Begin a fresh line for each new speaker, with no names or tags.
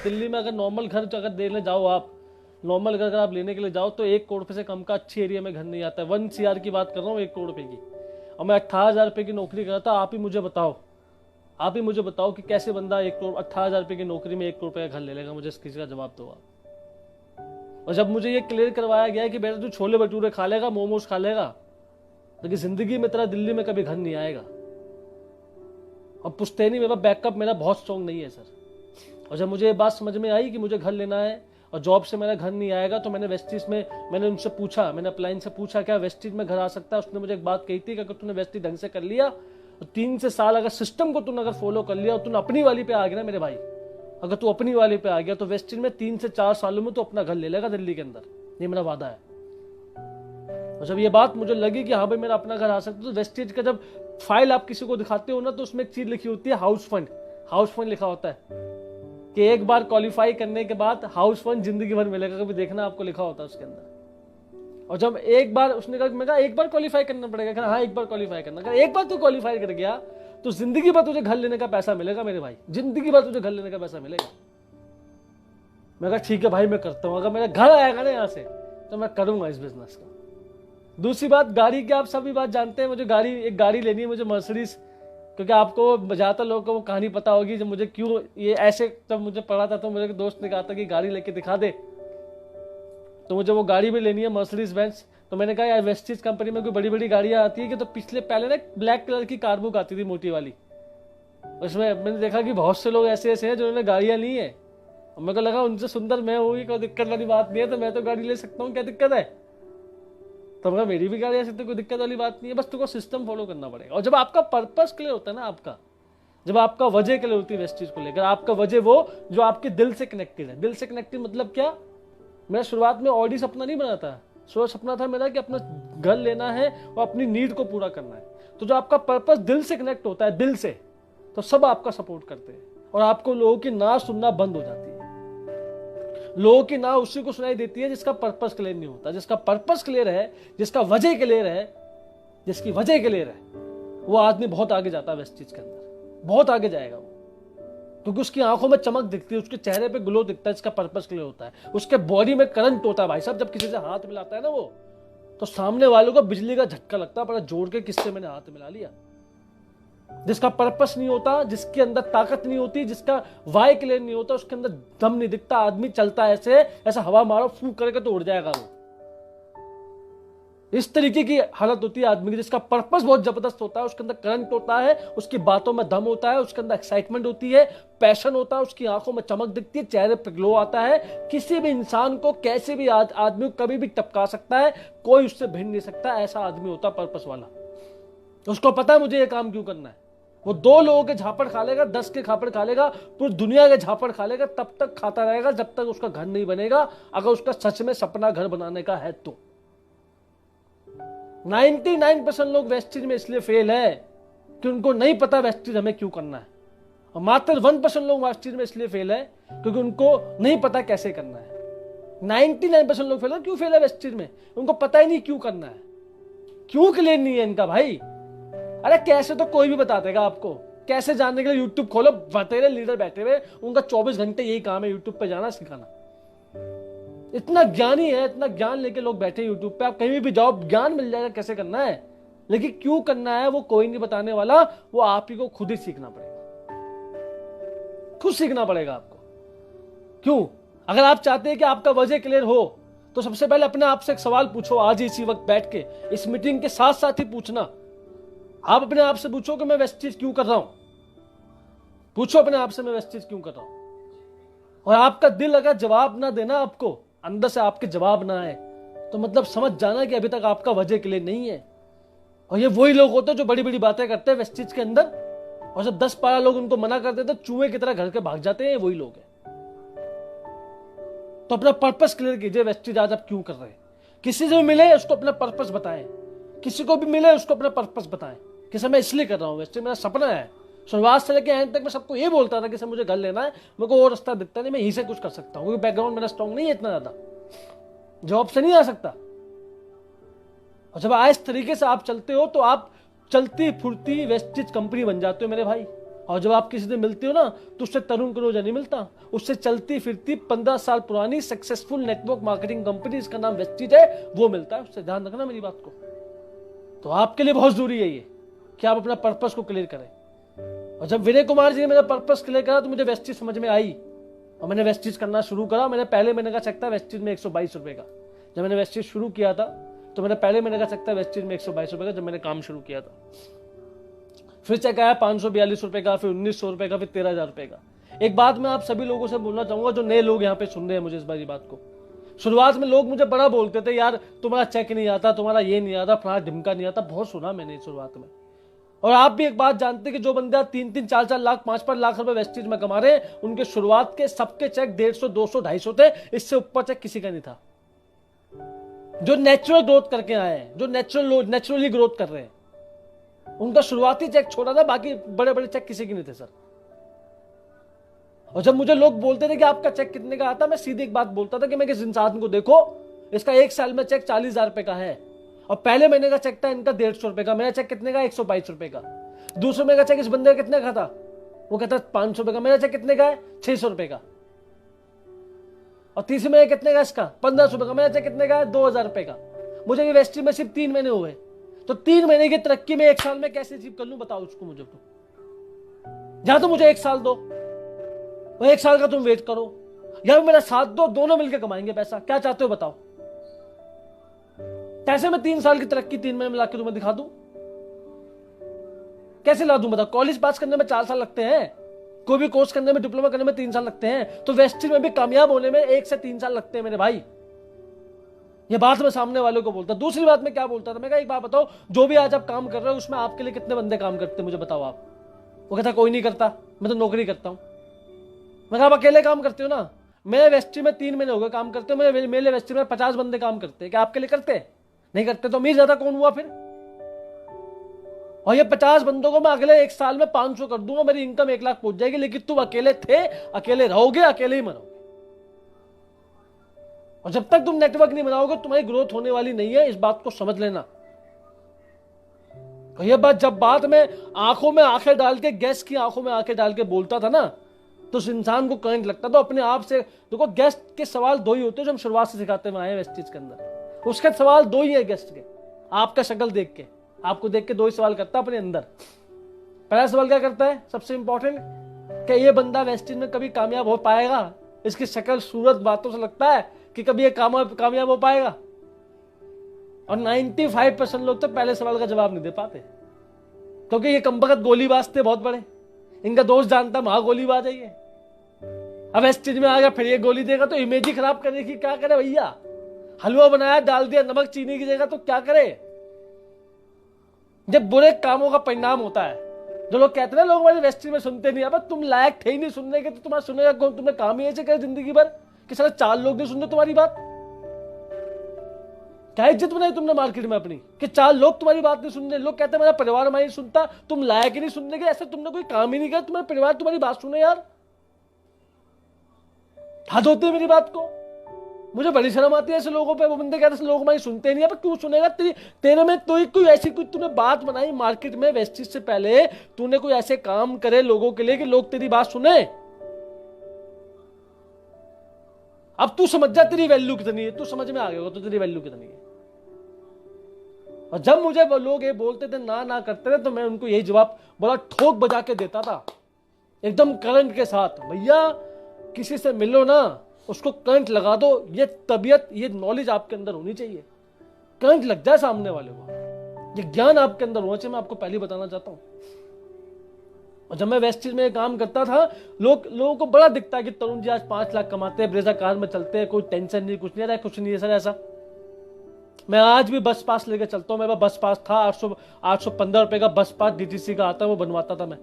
दिल्ली में अगर नॉर्मल घर अगर लेने जाओ, आप नॉर्मल घर अगर आप लेने के लिए जाओ तो 1 करोड़ रुपए से कम का अच्छी एरिया में घर नहीं आता है। 1 CR की बात कर रहा हूँ, 1 करोड़ रुपए की। और मैं 18,000 रुपए की नौकरी कर रहा था। आप ही मुझे बताओ कि कैसे बंदा 18,000 रुपए की नौकरी में 1 करोड़ रुपए का घर ले लेगा। मुझे इस किसी का जवाब दो आप। और जब मुझे ये क्लियर करवाया गया कि बेटा तू छोले भटूरे खा लेगा, मोमोज खा लेगा, लेकिन जिंदगी में तेरा दिल्ली में कभी घर नहीं आएगा। और पुश्तैनी मेरा बैकअप मेरा बहुत स्ट्रॉन्ग नहीं है सर। और जब मुझे ये बात समझ में आई कि मुझे घर लेना है और जॉब से मेरा घर नहीं आएगा, तो मैंने वेस्टिज में मैंने उनसे पूछा, मैंने अपलाइन से पूछा क्या वेस्टिज में घर आ सकता है। उसने मुझे एक बात कही थी कि अगर तूने वेस्टिज ढंग से कर लिया तो 3 से साल अगर सिस्टम को तूने अगर फॉलो कर लिया और तूने अपनी वाली पे आ गया ना मेरे भाई, अगर तू अपनी वाली पे आ गया तो वेस्टिज में 3 से 4 सालों में तो अपना घर ले लेगा दिल्ली के अंदर। ये मेरा वादा है। और जब ये बात मुझे लगी कि हाँ भाई मेरा अपना घर आ सकता है, तो वेस्टिज का जब फाइल आप किसी को दिखाते हो ना, तो उसमें एक चीज लिखी होती है हाउस फंड लिखा होता है कि एक बार क्वालिफाई करने के बाद हाउस फंड जिंदगी भर मिलेगा। कभी देखना आपको लिखा होता है उसके अंदर। और जब एक बार उसने कहा, मैं कहा एक बार क्वालिफाई करना पड़ेगा। हाँ एक बार क्वालिफाई करना। कहा एक बार तू क्वालिफाई कर गया तो जिंदगी भर तुझे घर लेने का पैसा मिलेगा मेरे भाई, जिंदगी भर तुझे घर लेने का पैसा मिलेगा। मैं कहा ठीक है भाई मैं करता हूँ। अगर मेरा घर आएगा ना यहाँ से तो मैं करूंगा इस बिजनेस का। दूसरी बात, गाड़ी की आप सभी बात जानते हैं। मुझे एक गाड़ी लेनी है, मुझे मर्सिडीज। क्योंकि आपको ज्यादातर लोगों को वो कहानी पता होगी जब मुझे क्यों ये ऐसे, जब मुझे पढ़ा था तो मुझे दोस्त ने कहा था कि गाड़ी लेके दिखा दे, तो मुझे वो गाड़ी भी लेनी है मर्सिडीज बेंज। तो मैंने कहा यार वेस्टिज कंपनी में कोई बड़ी बड़ी गाड़ियां आती है कि, तो पहले ना ब्लैक कलर की कारबुक आती थी मोटी वाली। उसमें मैंने देखा कि बहुत से लोग ऐसे हैं जिन्होंने गाड़ियां ली है। और मेरे को लगा उनसे सुंदर मैं हुई, कोई दिक्कत वाली बात नहीं है, तो मैं तो गाड़ी ले सकता हूँ, क्या दिक्कत है। तो मैं मेरी भी गाड़ी आ सकती है, कोई दिक्कत वाली बात नहीं है। बस तुमको सिस्टम फॉलो करना पड़ेगा। और जब आपका पर्पस क्लियर होता है ना, जब आपका वजह क्लियर होती है वेस्टिज को लेकर, आपका वजह वो जो आपके दिल से कनेक्टेड है। दिल से कनेक्टेड मतलब क्या, मेरा शुरुआत में ऑडी सपना नहीं बना था। सपना था मेरा कि अपना घर लेना है और अपनी नीड को पूरा करना है। तो जो आपका पर्पस दिल से कनेक्ट होता है, दिल से, तो सब आपका सपोर्ट करते हैं और आपको लोगों की ना सुनना बंद हो जाती है। लोगों की ना उसी को सुनाई देती है जिसका पर्पस क्लियर नहीं होता। जिसका पर्पस क्लियर है, जिसका वजह क्लियर है, जिसकी वजह क्लियर है, वो आदमी बहुत आगे जाता है वेस्टिज के अंदर, बहुत आगे जाएगा वो। क्योंकि उसकी आंखों में चमक दिखती है, उसके चेहरे पे ग्लो दिखता है, जिसका पर्पस क्लियर होता है। उसके बॉडी में करंट होता है भाई साहब। जब किसी से हाथ मिलाता है ना वो, तो सामने वालों को बिजली का झटका लगता है, बड़ा जोड़ के किससे मैंने हाथ मिला लिया। जिसका पर्पस नहीं होता, जिसके अंदर ताकत नहीं होती, जिसका वाई क्लियर नहीं होता, उसके अंदर दम नहीं दिखता। आदमी चलता है ऐसा हवा मारो फूंक करके तो उड़ जाएगा वो। इस तरीके की हालत होती है आदमी की। जिसका पर्पस बहुत जबरदस्त होता है, उसके अंदर करंट होता है, उसकी बातों में दम होता है, उसके अंदर एक्साइटमेंट होती है, पैशन होता है, उसकी आंखों में चमक दिखती है, चेहरे पे ग्लो आता है। किसी भी इंसान को, कैसे भी आदमी को कभी भी टपका सकता है, कोई उससे भिड़ नहीं सकता। ऐसा आदमी होता है पर्पस वाला। उसको पता है मुझे ये काम क्यों करना है। वो 2 लोगों के झापड़ खा लेगा, 10 के खापड़ खा लेगा, पूरी दुनिया के झापड़ खा लेगा, तब तक खाता रहेगा जब तक उसका घर नहीं बनेगा। अगर उसका सच में सपना घर बनाने का है तो 99% लोग वेस्टिज में इसलिए फेल है कि उनको नहीं पता वेस्टिज हमें क्यों करना है। और मात्र 1% लोग वेस्टिज में इसलिए फेल है क्योंकि उनको नहीं पता कैसे करना है। 99% लोग फेल है। क्यों फेल है वेस्टिज में? उनको पता ही नहीं क्यों करना है, क्यों क्लियर नहीं है इनका भाई। अरे कैसे तो कोई भी बता देगा आपको। कैसे जानने के लिए यूट्यूब खोलो, बतेरे लीडर बैठे हुए, उनका 24 घंटे यही काम है, यूट्यूब पे जाना सिखाना। इतना ज्ञानी है, इतना ज्ञान लेके लोग बैठे यूट्यूब पे। आप कहीं भी जाओ ज्ञान मिल जाएगा कैसे करना है, लेकिन क्यों करना है वो कोई नहीं बताने वाला। वो आप ही को खुद ही सीखना पड़ेगा, खुद सीखना पड़ेगा आपको। क्यों? अगर आप चाहते हैं कि आपका वजह क्लियर हो तो सबसे पहले अपने आप से एक सवाल पूछो। आज इसी वक्त बैठ के इस मीटिंग के साथ साथ ही पूछना। आप अपने आप से पूछो कि मैं वेस्टिज क्यों कर रहा हूं। पूछो अपने आप से मैं वेस्टिज क्यों कर रहा हूं। और आपका दिल अगर जवाब ना देना, आपको अंदर से आपके जवाब ना आए, तो मतलब समझ जाना कि अभी तक आपका वजह के लिए नहीं है। और ये वही लोग होते हैं जो बड़ी बड़ी बातें करते हैं वेस्टिज के अंदर, और जब 10-12 लोग उनको मना कर देते चूहे की तरह घर के भाग जाते हैं। वही लोग हैं। तो अपना पर्पस क्लियर कीजिए। वेस्टिज आज आप क्यों कर रहे हैं? किसी से भी मिले उसको अपना पर्पस बताएं, किसी को भी मिले उसको अपना पर्पस बताएं कि सर मैं इसलिए कर रहा हूं, वेस्टिज मेरा सपना है। शुरुआत से लेकर एंड तक मैं सबको ये बोलता था कि सर मुझे घर लेना है, मेरे को और रास्ता दिखता नहीं, मैं यहीं से कुछ कर सकता हूँ, क्योंकि बैकग्राउंड मेरा स्ट्रॉन्ग नहीं है इतना ज्यादा, जॉब से नहीं आ सकता। और जब इस तरीके से आप चलते हो तो आप चलती फुर्ती वेस्टिज कंपनी बन जाते हो मेरे भाई। और जब आप किसी से मिलते हो ना तो उससे तरुण कनौजा नहीं मिलता, उससे चलती फिरती 15 साल पुरानी सक्सेसफुल नेटवर्क मार्केटिंग कंपनी, इसका नाम वेस्टिज है, वो मिलता है। उससे ध्यान रखना मेरी बात को। तो आपके लिए बहुत जरूरी है ये कि आप अपना पर्पस को क्लियर करें। और जब विनय कुमार जी ने मेरा पर्पस क्लियर करा तो मुझे वेस्टिज समझ में आई और मैंने वेस्टिज करना शुरू करा। मैंने पहले महीने का चेक था वेस्टिज में 122 रुपए का। जब मैंने वेस्टिज शुरू किया था तो मैंने पहले महीने का चेक था वेस्टिज में 122 रुपए का जब मैंने काम शुरू किया था। फिर चेक आया 542 रुपए का, फिर 1900 रुपए का, फिर 13,000 रुपए का। एक बात मैं आप सभी लोगों से बोलना चाहूंगा जो नए लोग यहाँ पे सुन रहे हैं मुझे इस बारी बात को। शुरुआत में लोग मुझे बड़ा बोलते थे, यार तुम्हारा चेक नहीं आता, तुम्हारा ये नहीं आता, फला ढिमका नहीं आता। बहुत सुना मैंने शुरुआत में। और आप भी एक बात जानते हैं कि जो बंदा 3-3, 4-4 लाख, 5-5 लाख रुपए वेस्टिज में कमा रहे हैं, उनके शुरुआत के सबके चेक 150, 200, 250 थे। इससे ऊपर चेक किसी का नहीं था। जो नेचुरल ग्रोथ करके आए हैं, जो नेचुरली ग्रोथ कर रहे हैं, उनका शुरुआती चेक छोटा था, बाकी बड़े बड़े चेक किसी के नहीं थे सर। और जब मुझे लोग बोलते थे कि आपका चेक कितने का आता, मैं सीधी एक बात बोलता था कि मैं किस इंसान को देखो, इसका 1 साल में चेक 40,000 रुपए का है और पहले महीने का चेक था इनका 150 रुपए का। मेरा चेक कितने का? 122 रुपए का। दूसरे महीने का चेक इस बंदे का कितने का था? वो कहता 500 रुपए का। मेरा चेक कितने का है? 600 रुपए का। और तीसरे महीने कितने का इसका? 1500 रुपए का। मेरा चेक कितने का है? 2,000 रुपए का। मुझे ये वेस्टिज में सिर्फ 3 महीने हुए, तो 3 महीने की तरक्की में 1 साल में कैसे अचीव कर लूं बताओ उसको मुझे। तो या तो मुझे 1 साल दो, वो 1 साल का तुम वेट करो, या मेरा साथ दो, दोनों मिलकर कमाएंगे पैसा। क्या चाहते हो बताओ? कैसे मैं 3 साल की तरक्की 3 महीने में लाके तुम्हें दिखा दूं? कैसे ला दूं बताओ? कॉलेज पास करने में 4 साल लगते हैं, कोई भी कोर्स करने में, डिप्लोमा करने में 3 साल लगते हैं, तो वेस्टिज में भी कामयाब होने में 1 से 3 साल लगते हैं मेरे भाई। ये बात मैं सामने वालों को बोलता। दूसरी बात मैं क्या बोलता था, मैं कहा एक बात बताओ, जो भी आज आप काम कर रहे हो उसमें आपके लिए कितने बंदे काम करते हैं मुझे बताओ आप। वो कहता कोई नहीं करता, मैं तो नौकरी करता हूं। मैं कहा आप अकेले काम करते हो ना? मेरे वेस्टिज में 3 महीने हो गए काम करते हो, मेरे वेस्टिज में 50 बंदे काम करते हैं। क्या आपके लिए करते? नहीं करते। तो अमीर ज्यादा कौन हुआ फिर? और ये 50 बंदों को मैं अगले 1 साल में 500 कर दूंगा, मेरी इनकम 1 लाख पहुंच जाएगी। लेकिन तुम अकेले थे, अकेले रहोगे, अकेले ही मरोगे। और जब तक तुम नेटवर्क नहीं बनाओगे तुम्हारी ग्रोथ होने वाली नहीं है, इस बात को समझ लेना। ये बात जब बात में आंखों में आंखें डाल के, गेस्ट की आंखों में आंखें डाल के बोलता था ना, तो उस इंसान को करंट लगता था अपने आप से। देखो गेस्ट के सवाल 2 ही होते हैं जो हम शुरुआत से सिखाते हुए आए वेस्टिज के अंदर। उसके सवाल 2 ही है गेस्ट के। आपका शक्ल देख के, आपको देख के 2 ही सवाल करता है अपने अंदर। पहला सवाल क्या करता है सबसे इंपॉर्टेंट, कि ये बंदा वेस्टिज में कभी कामयाब हो पाएगा? इसकी शक्ल सूरत बातों से लगता है कि कभी ये कामयाब हो पाएगा? और 95% लोग तो पहले सवाल का जवाब नहीं दे पाते, क्योंकि ये कमबख्त गोलीबाज थे बहुत बड़े। इनका दोस्त जानता महागोलीबाज है ये। अब वेस्टिज में आ गया, फिर ये गोली देगा तो इमेज ही खराब करने की। क्या करे भैया? हलवा बनाया, डाल दिया नमक चीनी की जगह, तो क्या करे? जब बुरे कामों का परिणाम होता है, जो लोग कहते हैं लोग हमारे वेस्टिज में सुनते नहीं। अब तुम लायक थे ही नहीं सुनने के, तो तुम्हारा सुनेगा कौन? तुमने काम ही ऐसे करे जिंदगी भर कि सारे 4 लोग नहीं सुनते तुम्हारी बात। क्या इज्जत बनाई तुमने मार्केट में अपनी कि 4 लोग तुम्हारी बात नहीं सुन रहे? लोग कहते हैं मेरा परिवार हमारी सुनता, तुम लायक ही नहीं सुनने के। ऐसे तुमने कोई काम ही नहीं किया तुम्हारे परिवार तुम्हारी बात सुने यार। हद होती है मेरी बात को। मुझे बड़ी शर्म आती है ऐसे लोगों पे। वो बंदे कहते हैं लोग हमारी सुनते नहीं है, पर क्यों सुनेगा? तेरे में तो कोई ऐसी कोई तूने बात बनाई मार्केट में वेस्टिज से पहले, तूने कोई ऐसे काम करे लोगों के लिए कि लोग तेरी बात सुने? अब तू समझ जा तेरी वैल्यू कितनी है। तू समझ में आ गया होगा तो तेरी वैल्यू कितनी है। और जब मुझे वो लोग ये बोलते थे, ना करते थे, तो मैं उनको यही जवाब बड़ा ठोक बजा के देता था, एकदम करंट के साथ। भैया किसी से मिलो ना, उसको करंट लगा दो। ये तबीयत, ये नॉलेज आपके अंदर होनी चाहिए, करंट लग जाए सामने वाले को। ये ज्ञान आपके अंदर होना चाहिए। मैं आपको पहले बताना चाहता हूं। और जब मैं वेस्टिज में काम करता था, लोगों को बड़ा दिखता है कि तरुण जी आज 5 लाख कमाते हैं, ब्रेजा कार में चलते हैं, कोई टेंशन नहीं, कुछ नहीं रहा, कुछ नहीं है सर ऐसा। मैं आज भी बस पास लेके चलता हूं। मेरे पास बस पास था, 815 रुपए का बस पास डीटीसी का आता है, वो बनवाता था मैं।